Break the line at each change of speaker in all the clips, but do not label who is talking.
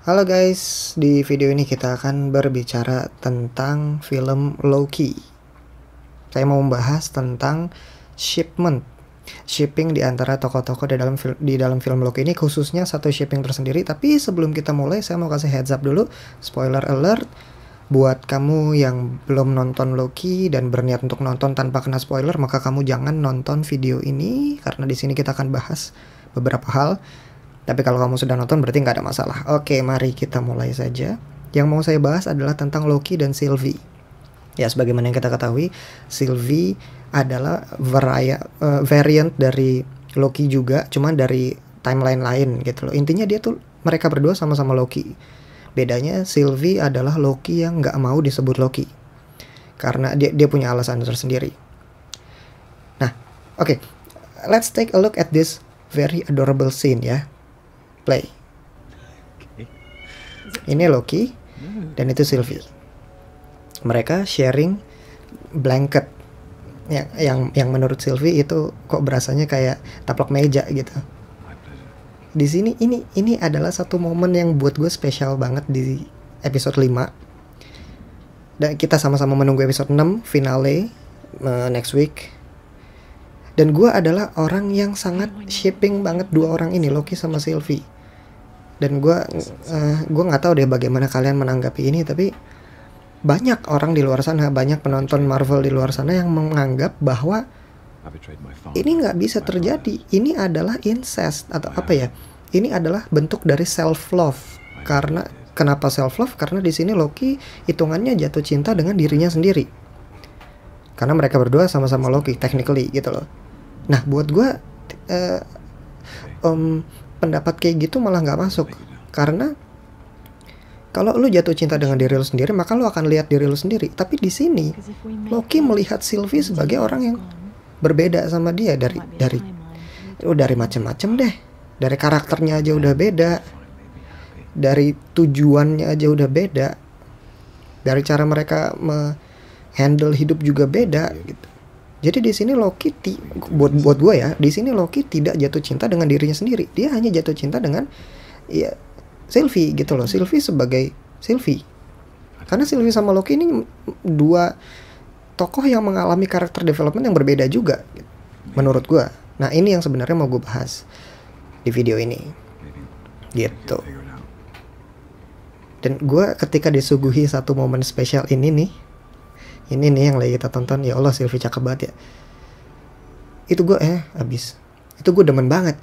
Halo guys, di video ini kita akan berbicara tentang film Loki. Saya mau membahas tentang shipping di antara tokoh-tokoh di dalam film Loki ini, khususnya satu shipping tersendiri. Tapi sebelum kita mulai, saya mau kasih heads up dulu, spoiler alert. Buat kamu yang belum nonton Loki dan berniat untuk nonton tanpa kena spoiler, maka kamu jangan nonton video ini karena di sini kita akan bahas beberapa hal. Tapi kalau kamu sudah nonton berarti nggak ada masalah. Oke, mari kita mulai saja. Yang mau saya bahas adalah tentang Loki dan Sylvie. Ya, sebagaimana yang kita ketahui, Sylvie adalah variant dari Loki juga, cuma dari timeline lain gitu loh. Intinya mereka berdua sama-sama Loki. Bedanya Sylvie adalah Loki yang nggak mau disebut Loki. Karena dia punya alasan tersendiri. Nah, oke. Let's take a look at this very adorable scene ya. Play. Ini Loki dan itu Sylvie. Mereka sharing blanket yang menurut Sylvie itu kok berasanya kayak taplak meja gitu. Di sini ini adalah satu momen yang buat gue spesial banget di episode 5. Dan kita sama-sama menunggu episode 6 finale next week. Dan gue adalah orang yang sangat shipping banget dua orang ini, Loki sama Sylvie. Dan gue nggak tahu deh bagaimana kalian menanggapi ini, tapi banyak orang di luar sana, banyak penonton Marvel di luar sana yang menganggap bahwa ini nggak bisa terjadi. Ini adalah incest atau apa ya? Ini adalah bentuk dari self love. Karena kenapa self love? Karena di sini Loki hitungannya jatuh cinta dengan dirinya sendiri. Karena mereka berdua sama-sama Loki, technically gitu loh. Nah, buat gue pendapat kayak gitu malah nggak masuk. Karena kalau lu jatuh cinta dengan diri lu sendiri, maka lu akan lihat diri lu sendiri. Tapi di sini Loki melihat Sylvie sebagai orang yang berbeda sama dia dari macam-macam deh. Dari karakternya aja udah beda. Dari tujuannya aja udah beda. Dari cara mereka handle hidup juga beda gitu. Jadi di sini Loki buat gue ya, di sini Loki tidak jatuh cinta dengan dirinya sendiri. Dia hanya jatuh cinta dengan Sylvie gitu loh. Sylvie sebagai Sylvie. Karena Sylvie sama Loki ini dua tokoh yang mengalami karakter development yang berbeda juga gitu, menurut gue. Nah, ini yang sebenarnya mau gue bahas di video ini. Gitu. Dan gue ketika disuguhi satu momen spesial ini nih yang lagi kita tonton, ya Allah Sylvie cakep banget ya. Itu gue itu gue demen banget.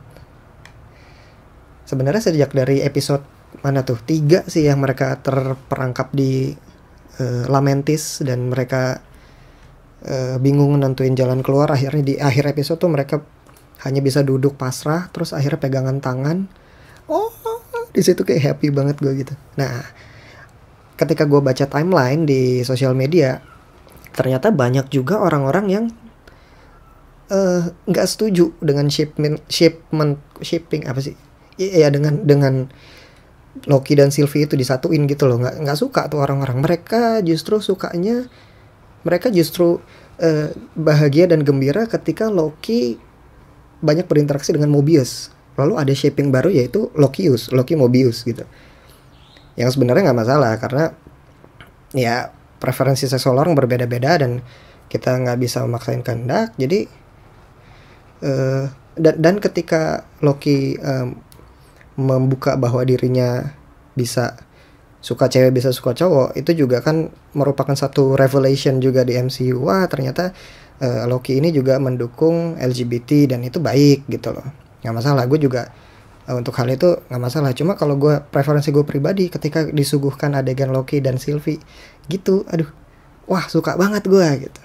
Sebenarnya sejak dari episode mana tuh 3 sih yang mereka terperangkap di Lamentis dan mereka bingung nentuin jalan keluar. Akhirnya di akhir episode tuh mereka hanya bisa duduk pasrah, terus akhirnya pegangan tangan. Oh, di situ kayak happy banget gue gitu. Nah, ketika gue baca timeline di sosial media, ternyata banyak juga orang-orang yang nggak setuju dengan shipping apa sih? Ya dengan Loki dan Sylvie itu disatuin gitu loh. Nggak suka tuh orang-orang. Mereka justru bahagia dan gembira ketika Loki banyak berinteraksi dengan Mobius. Lalu ada shipping baru yaitu Loki Mobius gitu. Yang sebenarnya nggak masalah karena ya preferensi seksual orang berbeda-beda dan kita nggak bisa memaksain kehendak. Jadi dan ketika Loki membuka bahwa dirinya bisa suka cewek bisa suka cowok, itu juga kan merupakan satu revelation juga di MCU. Wah, ternyata Loki ini juga mendukung LGBT dan itu baik gitu loh. Nggak masalah, gue juga untuk hal itu nggak masalah. Cuma kalau preferensi gue pribadi ketika disuguhkan adegan Loki dan Sylvie gitu, wah suka banget gue gitu.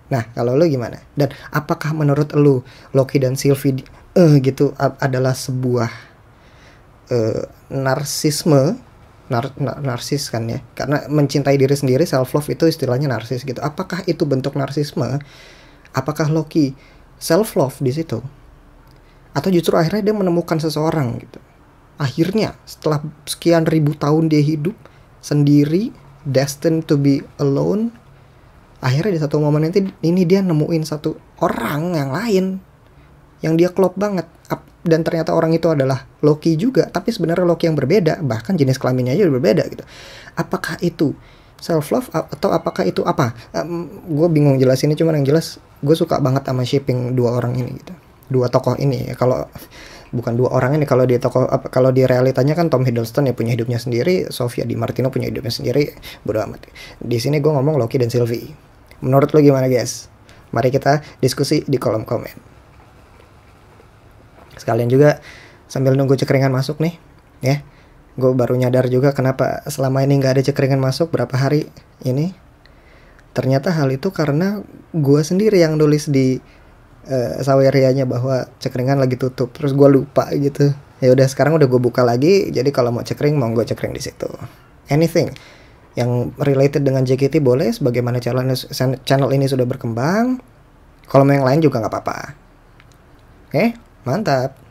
Nah, kalau lu gimana? Dan apakah menurut lu Loki dan Sylvie gitu adalah sebuah narsisme? Narsis kan ya, karena mencintai diri sendiri, self love itu istilahnya narsis gitu. Apakah itu bentuk narsisme? Apakah Loki self love di situ? Atau justru akhirnya dia menemukan seseorang gitu. Akhirnya setelah sekian ribu tahun dia hidup sendiri, destined to be alone, akhirnya di satu momen ini dia nemuin satu orang yang lain yang dia klop banget. dan ternyata orang itu adalah Loki juga, tapi sebenarnya Loki yang berbeda, bahkan jenis kelaminnya aja berbeda gitu. Apakah itu self love atau apakah itu apa? Gue bingung jelasinnya, cuman yang jelas gue suka banget sama shipping dua orang ini gitu, dua tokoh ini. Kalau bukan dua orang ini, kalau di tokoh, kalau di realitanya kan Tom Hiddleston ya punya hidupnya sendiri, Sofia Di Martino punya hidupnya sendiri, bodo amat. Di sini gue ngomong Loki dan Sylvie. Menurut lo gimana guys? Mari kita diskusi di kolom komen. Sekalian juga sambil nunggu cekringan masuk nih ya, gue baru nyadar juga kenapa selama ini nggak ada cekringan masuk berapa hari ini. Ternyata hal itu karena gue sendiri yang nulis di Sawerianya bahwa cekringan lagi tutup, terus gue lupa gitu. Ya udah, sekarang udah gue buka lagi, jadi kalau mau cekring mau gue cekring di situ. Anything yang related dengan JKT boleh, sebagaimana channel ini sudah berkembang. Kalau mau yang lain juga nggak apa-apa. Oke, mantap.